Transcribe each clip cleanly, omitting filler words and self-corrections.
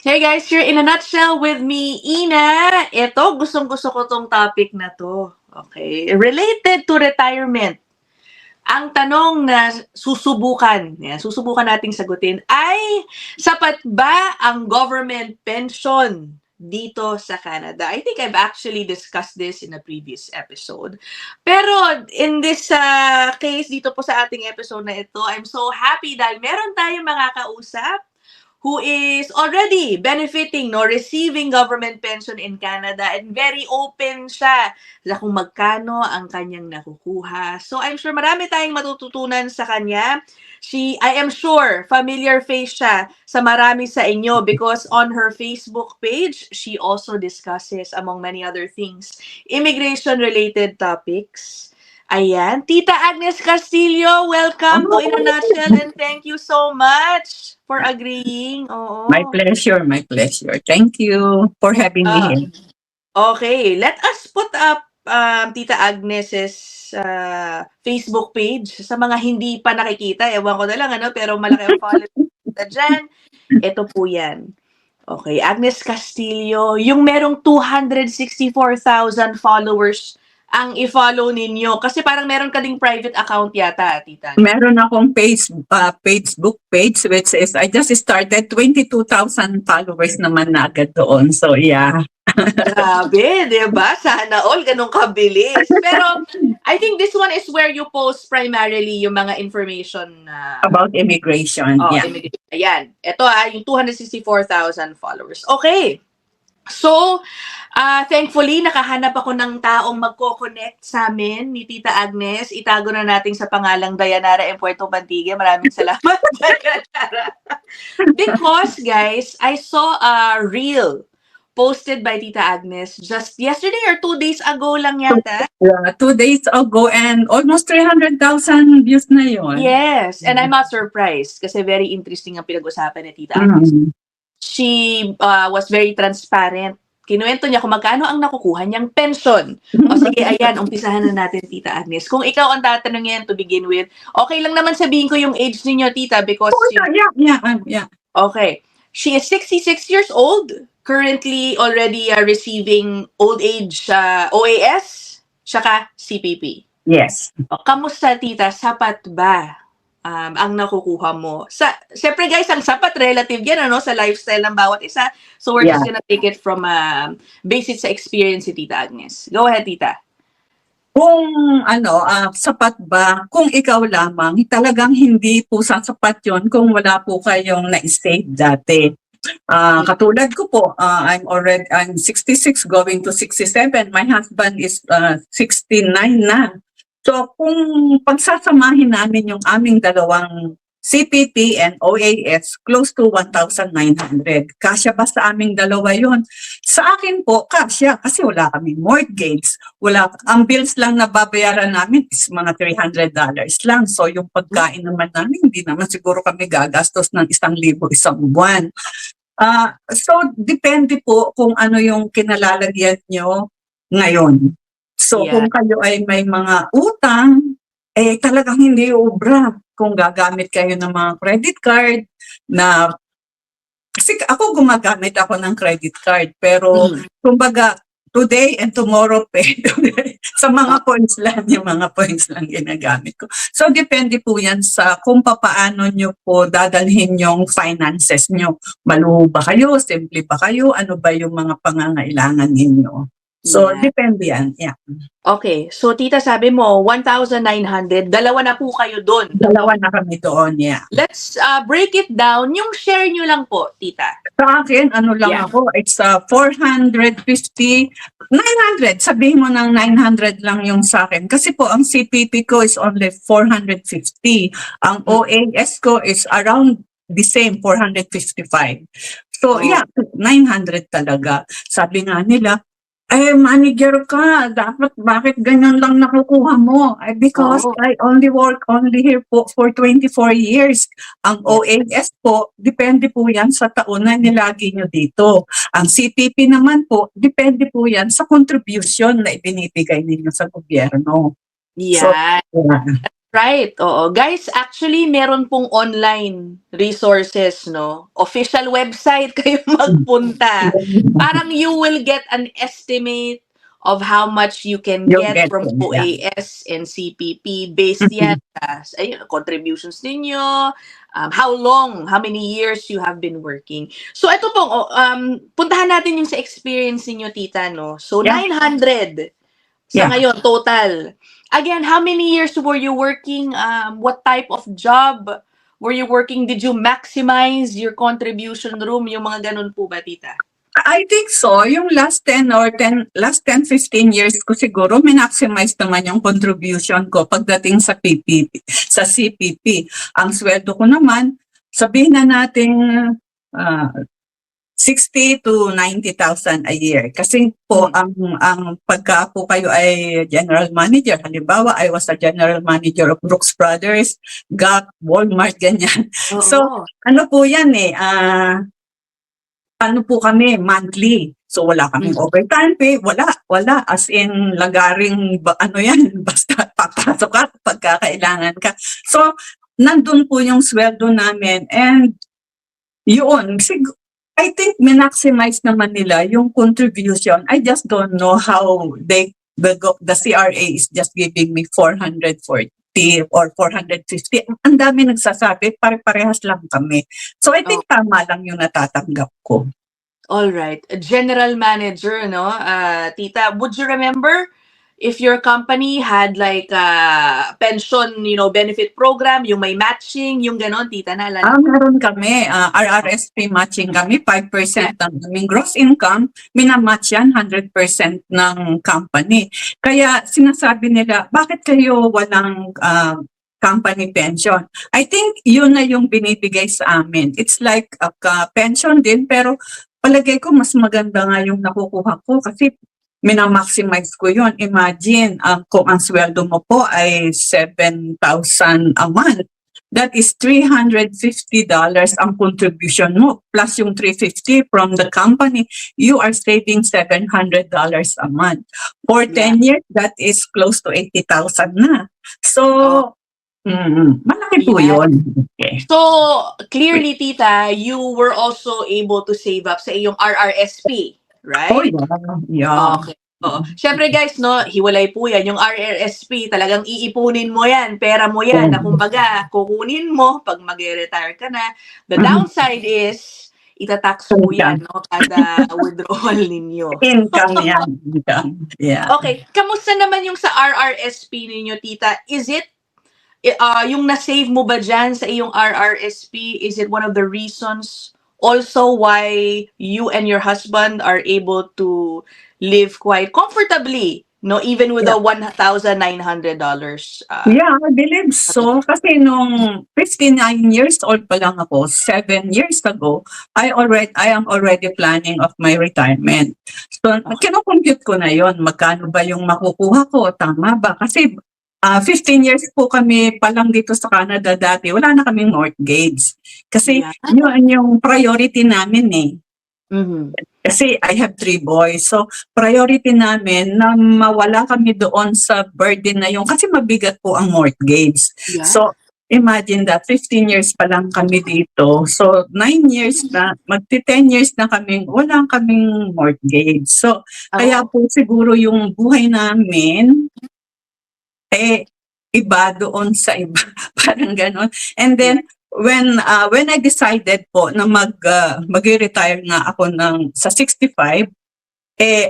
Hey guys, you're in a nutshell with me, Ina. Ito, gustong-gusto ko tong topic na to. Okay? Related to retirement. Ang tanong na susubukan nating sagutin ay, sapat ba ang government pension dito sa Canada? I think I've actually discussed this in a previous episode. Pero in this case, dito po sa ating episode na ito, I'm so happy dahil meron tayong makakausap who is already benefiting, receiving government pension in Canada, and very open siya sa kung magkano ang kanyang nakukuha. So I'm sure marami tayong matututunan sa kanya. I am sure, familiar face siya sa marami sa inyo because on her Facebook page, she also discusses, among many other things, immigration-related topics. Ayan. Tita Agnes Castillo, welcome to In a Nutshell and thank you so much for agreeing. Oo. My pleasure, my pleasure. Thank you for having me here. Okay, let us put up Tita Agnes's Facebook page sa mga hindi pa nakikita. Ewan ko na lang, pero malaki ang following dyan. Ito po yan. Okay, Agnes Castillo, yung merong 264,000 followers ang i-follow ninyo. Kasi parang meron ka ding private account yata, Tita. Meron akong Facebook page which is, I just started 22,000 followers naman na agad doon. So yeah. Grabe, diba? Sana all, ganun kabilis. Pero I think this one is where you post primarily yung mga information About immigration. Yeah. Immigration. Ayan. Ito yung 264,000 followers. Okay. So, thankfully, nakahanap ako ng taong magko-connect sa amin ni Tita Agnes. Itago na natin sa pangalang Dayanara M. Puerto Bantigue. Maraming salamat, Dayanara. Because, guys, I saw a reel posted by Tita Agnes just yesterday or 2 days ago lang yata. 2 days ago and almost 300,000 views na yun. Yes, and I'm not surprised kasi very interesting ang pinag-usapan ni Tita Agnes. She was very transparent. Kinuwento niya kung magkano ang nakukuha niyang pension. O sige, ayan, umpisahan na natin, Tita Agnes. Kung ikaw ang tatanungin to begin with, okay lang naman sabihin ko yung age ninyo, Tita, because... Yeah. Okay. She is 66 years old, currently already receiving old age OAS, saka CPP. Yes. Kamusta, Tita? Sapat ba ang nakukuha mo? Siyempre guys, ang sapat relative yan sa lifestyle ng bawat isa. So we're just gonna take it from basic sa experience si Tita Agnes. Go ahead, Tita. Kung sapat ba, kung ikaw lamang, talagang hindi po sapat yun kung wala po kayong na-save dati. Katulad ko po, I'm 66 going to 67. My husband is 69 na. So kung pagsasamahin namin yung aming dalawang CPP and OAS, close to 1,900. Kasya ba sa aming dalawa yun? Sa akin po, kasya. Kasi wala kaming mortgage. Ang bills lang na babayaran namin is mga $300 lang. So yung pagkain naman namin, hindi naman siguro kami gagastos ng 1,000 isang buwan. So depende po kung ano yung kinalalagyan nyo ngayon. So kung kayo ay may mga utang, talagang hindi ubra kung gagamit kayo ng mga credit card na, kasi ako gumagamit ako ng credit card, pero kumbaga today and tomorrow pay. Sa mga points lang, yung mga points lang ginagamit ko. So depende po yan sa kung paano nyo po dadalhin yung finances nyo. Maluho ba kayo? Simple ba kayo? Ano ba yung mga pangangailangan ninyo? So, depende yan. Yeah. Okay. So, Tita, sabi mo, 1,900. Dalawa na po kayo doon. Dalawa na kami doon, yeah. Let's break it down. Yung share nyo lang po, Tita. Sa akin, ako, it's 450, 900. Sabihin mo ng 900 lang yung sa akin. Kasi po, ang CPP ko is only 450. Ang OAS ko is around the same, 455. So, yeah, 900 talaga. Sabi nga nila, manager ka, bakit ganyan lang nakukuha mo? Because I work here po for 24 years. Ang OAS po, depende po yan sa taon na nilagi nyo dito. Ang CPP naman po, depende po yan sa contribution na ibinibigay ninyo sa gobyerno. Yeah. So, Right, oo. Guys, actually meron pong online resources, no? Official website kayo magpunta. Parang you will get an estimate of how much you can You get get from it, yeah. OAS and CPP based yan sa ayun, contributions ninyo, how long, how many years you have been working. So ito pong, puntahan natin yung sa experience ninyo, tita, no? So Yeah. 900 sa Yeah. ngayon, total. Again, how many years were you working? What type of job were you working? Did you maximize your contribution room? Yung mga ganun po ba, tita? I think so. Yung last 15 years ko siguro, minaximize naman yung contribution ko pagdating sa PPP, sa CPP. Ang sweldo ko naman, sabihin na natin 60 to 90,000 a year. Kasi po, ang pagka po kayo ay general manager, halimbawa, I was a general manager of Brooks Brothers, Gap, Walmart, ganyan. Oo. So, ano po yan ano po kami, monthly. So, wala kaming overtime pay, wala. As in, lagaring, ano yan, basta papasok ka pagka kailangan ka. So, nandun po yung sweldo namin and yun, I think minaximize naman nila yung contribution. I just don't know how the CRA is just giving me 440 or 450. Ang dami nagsasabi, pare-parehas lang kami. So I think tama lang yung natatanggap ko. All right. A general manager, no? Tita, would you remember if your company had like a pension, benefit program, yung may matching, yung ganon, tita, naalala? Meron kami, RRSP matching kami, 5% ng aming gross income, minamatch yan 100% ng company. Kaya sinasabi nila, bakit kayo walang company pension? I think yun na yung binibigay sa amin. It's like a pension din, pero palagay ko mas maganda nga yung nakukuha ko kasi minamaximize ko yun. Imagine, kung ang sweldo mo po ay 7,000 a month, that is $350 ang contribution mo, plus yung $350 from the company, you are saving $700 a month. For 10 years, that is close to 80,000 na. So, malaki po yun. Okay. So, clearly, tita, you were also able to save up sa iyong RRSP, right? Oh, yeah. Okay. Oo. Siyempre guys, no, hiwalay po yan. Yung RRSP, talagang iipunin mo yan. Pera mo yan. Na kumbaga, kukunin mo pag mag-retire ka na. The downside is, itatax po yan, no, kada withdrawal ninyo. Income yan. Yeah. Okay. Kamusta naman yung sa RRSP ninyo, tita? Is it, yung na-save mo ba dyan sa iyong RRSP, is it one of the reasons also why you and your husband are able to live quite comfortably, no, even with the $1,900? Yeah, I believe so. Kasi nung 59 years old pa lang ako, 7 years ago, I am already planning of my retirement. So, kino-compute ko na yon, magkano ba yung makukuha ko, tama ba? Kasi 15 years po kami pa lang dito sa Canada dati, wala na kaming mortgage. Kasi yun yung priority namin Kasi I have 3 boys. So, priority namin na mawala kami doon sa burden na yung, kasi mabigat po ang mortgage. Yeah. So, imagine that, 15 years pa lang kami dito. So, 9 years na, magti-10 years na kami, wala kaming mortgage. So, kaya po siguro yung buhay namin, iba doon sa iba. Parang ganon. And then, when I decided po na mag-retire nga ako sa 65,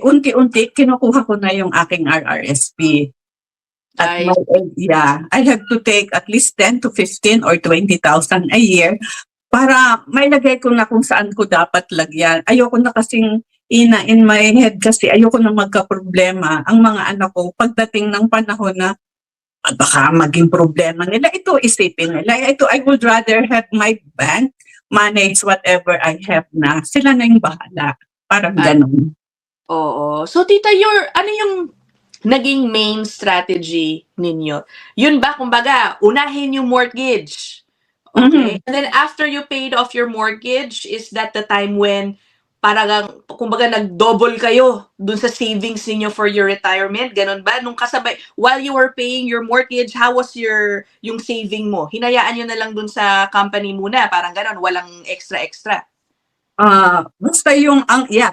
unti-unti kinukuha ko na yung aking RRSP. At I have to take at least 10 to 15 or 20,000 a year para may lagay ko na kung saan ko dapat lagyan. Ayoko na kasing in my head kasi ayoko na magka-problema ang mga anak ko pagdating ng panahon na baka maging problema nila. Ito, isipin nila. Ito, I would rather have my bank manage whatever I have na. Sila na yung bahala. Parang ganun. Oo. So, tita, ano yung naging main strategy ninyo? Yun ba, kumbaga, unahin yung mortgage? Okay. And then after you paid off your mortgage, is that the time when parang, kumbaga, nag-double kayo dun sa savings ninyo for your retirement? Ganun ba? Nung kasabay, while you were paying your mortgage, how was yung saving mo? Hinayaan nyo na lang dun sa company muna, parang ganun, walang extra-extra. Basta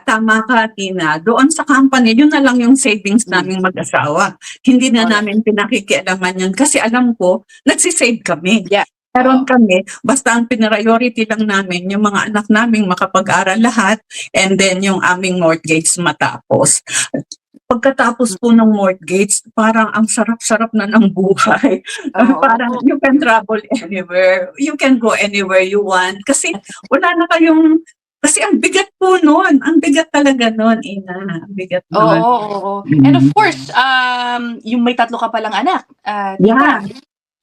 tama ka, Tina. Doon sa company, yun na lang yung savings naming mag-asawa. Hindi na Alright. namin pinakikialaman yun kasi alam ko, nagsisave kami. Yeah. Meron kami, basta ang priority lang namin, yung mga anak naming makapag-aral lahat, and then yung aming mortgage matapos. Pagkatapos po ng mortgage, parang ang sarap-sarap na ng buhay. Parang you can travel anywhere, you can go anywhere you want. Kasi wala na kayong, kasi ang bigat po noon, ang bigat talaga noon, Ina, ang bigat noon. Oo. And of course, yung may 3 ka palang anak, tita.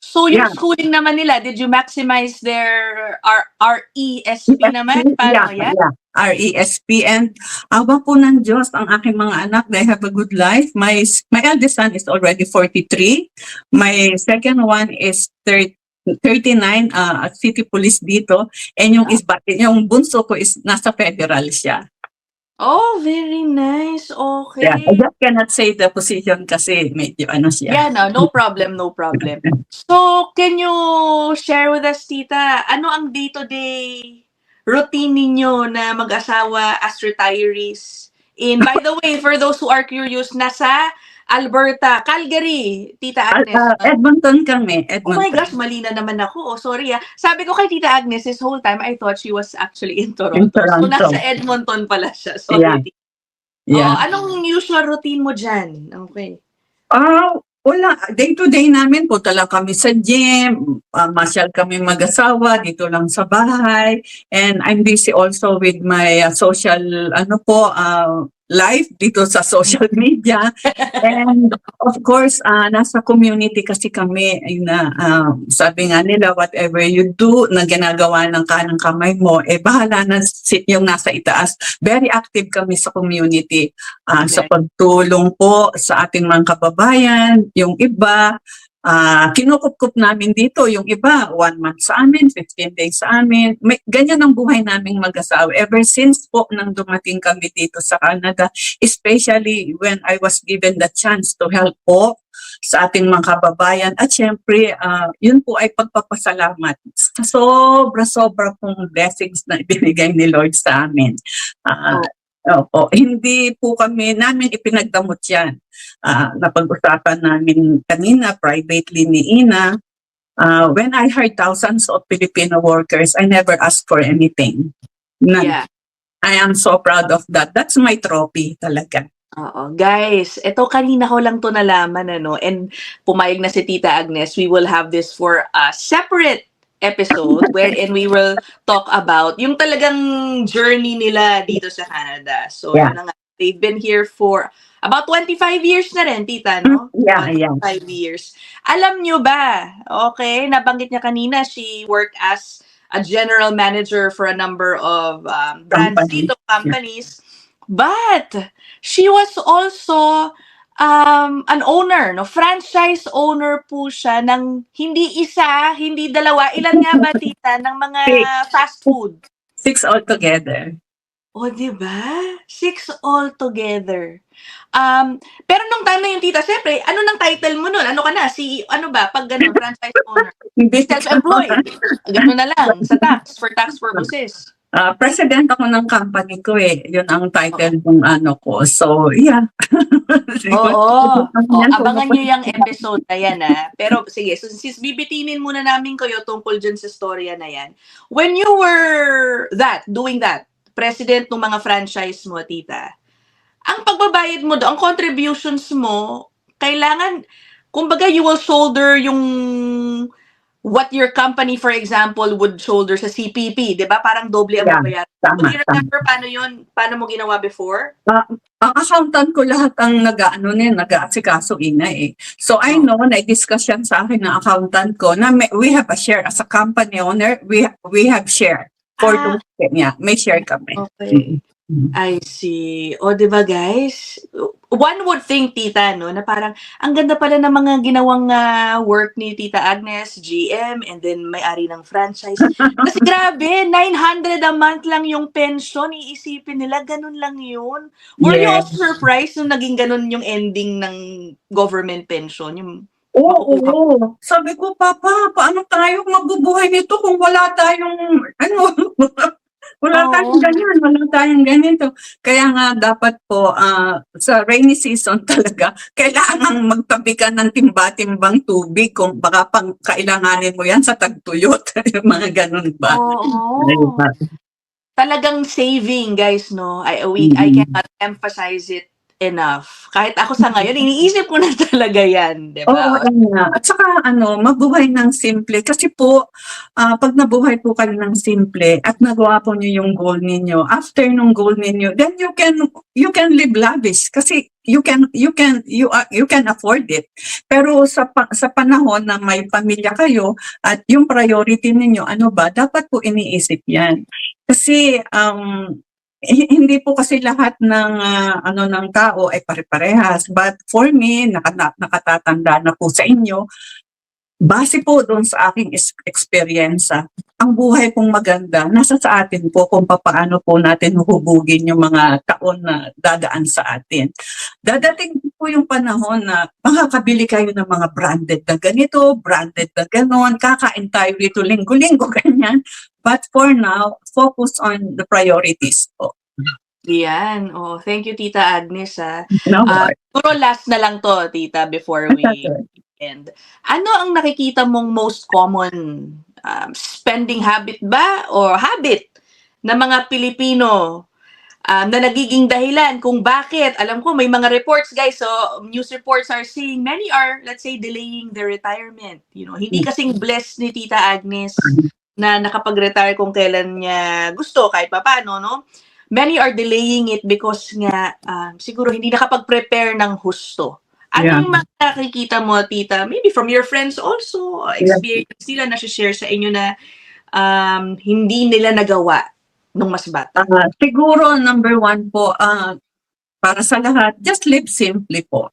So, yung schooling naman nila, did you maximize their RESP naman? Paano yan? RESP, and awa po ng Diyos, ang aking mga anak, they have a good life. My eldest son is already 43. My second one is 39, at city police dito. And yung bunso ko is nasa federal siya. Oh, very nice. Okay. Yeah, I just cannot say the position kasi medyo siya. Yeah, no problem. So, can you share with us, tita, ano ang day-to-day routine ninyo na mag-asawa as retirees? By the way, for those who are curious, nasa Alberta, Calgary, Tita Agnes. Edmonton kami. Oh my gosh, mali na naman ako. Oh, sorry. Sabi ko kay Tita Agnes, this whole time, I thought she was actually in Toronto. So, nasa Edmonton pala siya. Sorry. Yeah. Anong usual routine mo dyan? Okay. Wala. Day-to-day namin, punta lang kami sa gym, masyal kami mag-asawa, dito lang sa bahay. And I'm busy also with my social, life dito sa social media. And of course, nasa community kasi kami, sabi nga nila, whatever you do na ginagawa ng kanang kamay mo, bahala na yung nasa itaas. Very active kami sa community, sa pagtulong po sa ating mga kababayan, yung iba, kinukup-kup namin dito, yung iba, 1 month sa amin, 15 days sa amin. Ganyan ang buhay naming mag-asawa. Ever since po nang dumating kami dito sa Canada, especially when I was given the chance to help po sa ating mga kababayan. At syempre, yun po ay pagpapasalamat sa sobra-sobra pong blessings na ibinigay ni Lord sa amin. Opo, hindi po namin ipinagdamot yan. Napag-usapan namin kanina privately ni Ina. When I heard thousands of Filipino workers, I never asked for anything. None. Yeah. I am so proud of that. That's my trophy talaga. Oo. Guys, ito kanina ko lang to nalaman, and pumayag na si Tita Agnes, we will have this for a separate episode wherein we will talk about yung talagang journey nila dito sa Canada. So, yun na nga. They've been here for about 25 years na rin, tita, no? Yeah. 25 years. Alam nyo ba, okay, nabanggit niya kanina, she worked as a general manager for a number of brands dito, companies. But, she was also an owner, franchise owner po siya ng hindi isa, hindi dalawa. Ilan nga ba, tita, ng mga fast food? 6 altogether. O, diba? 6 altogether. Pero nung time na yung tita, siyempre, ano nang title mo nun? Ano ka na? CEO, ano ba? Pag ganun, franchise owner. Self-employed. Ganun na lang, sa for tax purposes. President ako ng company ko Yun ang title ng ko. So, yeah. Oo. Abangan nyo yung episode na yan, Pero, sige, so since bibitinin muna namin kayo tungkol dyan sa storya na yan. When you were doing that, president ng mga franchise mo, tita, ang pagbabayad mo ang contributions mo, kailangan, kumbaga, you will shoulder yung what your company, for example, would shoulder sa CPP, di ba? Parang doble ang babayaran. Do you remember paano yun? Paano mo ginawa before? Ang accountant ko lahat ang nag-aasikaso, Ina So I know, na-discuss yan sa akin ng accountant ko na we have a share as a company owner, we have share. For may share kami. Okay. I see. O, di ba guys? One would think, tita, no, na parang ang ganda pala ng mga ginawang work ni Tita Agnes, GM, and then may-ari ng franchise. Kasi grabe, 900 a month lang yung pension. Iisipin nila, ganun lang yun. Were you Yes. also surprised nung naging ganun yung ending ng government pension? Yung Oo, makukuha. oo. Sabi ko, Papa, paano tayo mabubuhay nito kung wala tayong, ano, wala tayong Oo. ganyan, wala tayong ganito. Kaya nga dapat po, sa rainy season talaga, kailangan magtabi ka ng timba-timbang tubig kung baka pang kailanganin mo yan sa tagtuyot, yung mga ganun ba. Oo. Talagang saving, guys, no? I Mm. cannot emphasize it enough. Kahit ako sa ngayon, iniisip ko na talaga yan, di Oo, ba? alam nga. At saka mabuhay ng simple. Kasi po, pag nabuhay po kayo ng simple at nagawa po niyo yung goal ninyo, after nung goal ninyo, then you can live lavish kasi you can afford it. Pero sa panahon na may pamilya kayo at yung priority ninyo, ano ba, dapat po iniisip 'yan. Kasi hindi po kasi lahat ng ng tao ay pare-parehas. But for me, nakatatanda na po sa inyo, base po doon sa aking eksperyensya, ang buhay pong maganda, nasa sa atin po kung paano po natin huhubugin yung mga taon na dadaan sa atin. Dadating po yung panahon na makakabili kayo ng mga branded na ganito, branded na ganon, kakain tayo dito linggo-linggo, ganyan. But for now, focus on the priorities po. Yan. Oh, thank you, Tita Agnes, ha. No, Puro last na lang to, tita, before we end. Ano ang nakikita mong most common spending habit ba or habit ng mga Pilipino na nagiging dahilan kung bakit? Alam ko may mga reports, guys, so news reports are saying many are, let's say, delaying their retirement. You know, hindi kasing blessed ni Tita Agnes na nakapag-retire kung kailan niya gusto, kahit papaano, no? Many are delaying it because nga siguro hindi nakapag-prepare ng husto. Ano Yeah. yung mga nakikita mo, tita? Maybe from your friends also, experience nila na share sa inyo na hindi nila nagawa nung mas bata. Siguro number one po, para sa lahat, just live simply po.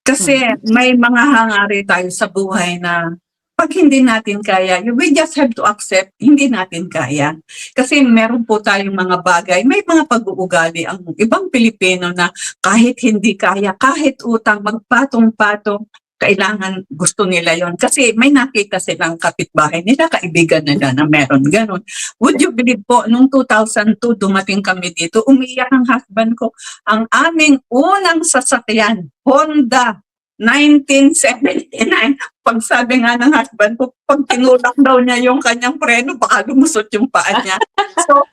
Kasi may mga hangarin tayo sa buhay na pag hindi natin kaya, we just have to accept, hindi natin kaya. Kasi meron po tayong mga bagay, may mga pag-uugali ang ibang Pilipino na kahit hindi kaya, kahit utang, magpatong-patong, kailangan gusto nila yon. Kasi may nakita silang kapitbahay nila, kaibigan nila na meron ganun. Would you believe po, nung 2002, dumating kami dito, umiiyak ang husband ko, ang aming unang sasakyan, Honda 1979. Pag sabi nga ng husband ko, pag tinulak daw niya yung kanyang preno, baka lumusot yung paa niya. So,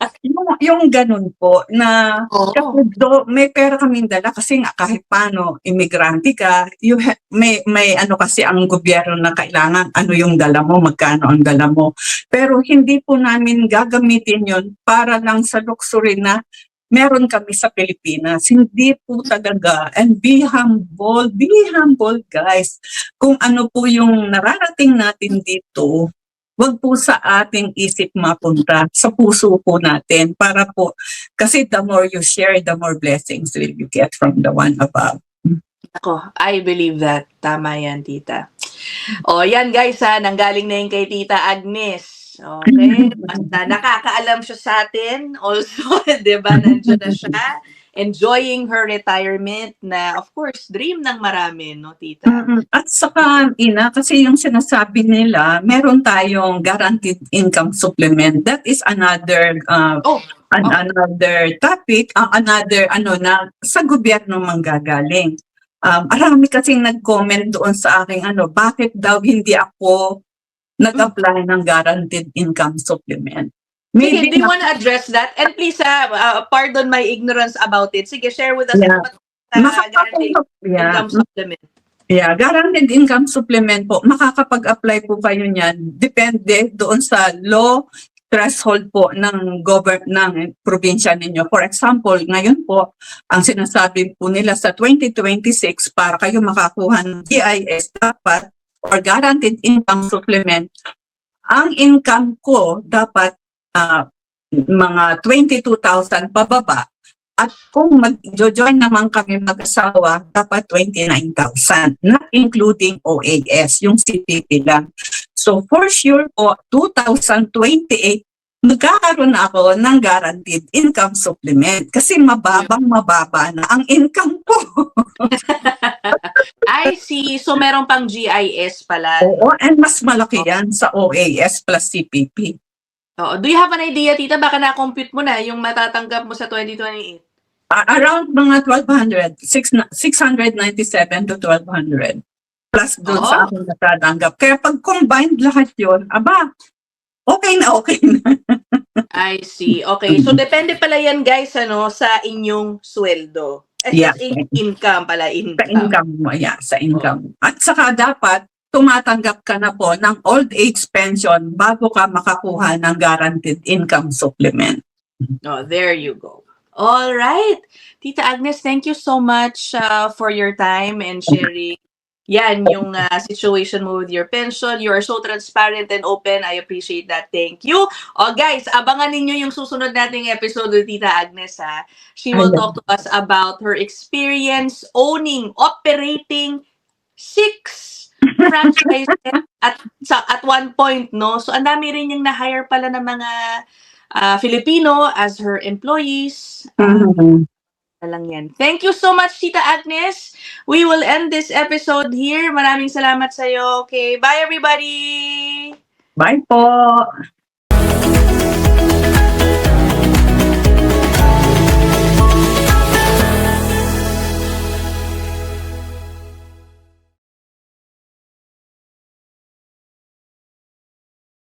yung ganun po, na kasi may pera kaming dala kasi nga kahit paano, imigrante ka, may ano kasi ang gobyerno na kailangan, ano yung dala mo, magkano ang dala mo. Pero hindi po namin gagamitin yun para lang sa luxury na meron kami sa Pilipinas. Hindi po talaga. And be humble guys. Kung ano po yung nararating natin dito, wag po sa ating isip mapunta, sa puso po natin para po, kasi the more you share, the more blessings will you get from the one above. Ako, I believe that. Tama yan, tita. O, yan guys, nanggaling na yung kay Tita Agnes. Okay? Basta nakakaalam siya sa atin. Also, di ba, nandiyan na siya. Enjoying her retirement na, of course, dream ng marami, no, tita? At saka, Ina, kasi yung sinasabi nila, meron tayong guaranteed income supplement. That is another another topic, another na sa gobyerno manggagaling. Marami kasing nag-comment doon sa aking bakit daw hindi ako nag-apply ng guaranteed income supplement. Sige, do you want to address that? And please, pardon my ignorance about it. Sige, share with us guaranteed income supplement. Yeah, guaranteed income supplement po, makakapag-apply po kayo niyan. Depende doon sa law threshold po ng probinsya ninyo. For example, ngayon po, ang sinasabi po nila sa 2026, para kayo makakuha ng GIS, dapat or guaranteed income supplement, ang income ko dapat mga 22,000 pababa At kung mag-join naman kami mag-asawa, dapat 29,000, not including OAS, yung CPP lang. So for sure po, 2028, magkakaroon ako ng guaranteed income supplement kasi mababa na ang income ko. I see. So, meron pang GIS pala. Oo, and mas malaki yan sa OAS plus CPP. Oo. Do you have an idea, tita? Baka na-compute mo na yung matatanggap mo sa 2028. Around mga 1,200, 697 to 1,200. Plus doon sa aking natatanggap. Kaya pag combined lahat yun, aba, okay na. I see. Okay. So, depende pala yan, guys, sa inyong sweldo. Yeah. Income pala, Sa income. income mo, sa income. At saka dapat, tumatanggap ka na po ng old age pension bago ka makakuha ng guaranteed income supplement. Oh, there you go. All right. Tita Agnes, thank you so much for your time and sharing yan yung situation mo with your pension. You are so transparent and open. I appreciate that. Thank you. Oh, guys, abangan ninyo yung susunod nating episode with Tita Agnes, ha. She will talk to us about her experience operating 6 franchises at one point, no? So, ang dami rin yung na-hire pala ng mga Filipino as her employees. Lang yan. Thank you so much, Tita Agnes. We will end this episode here. Maraming salamat sa'yo. Okay, bye everybody! Bye po!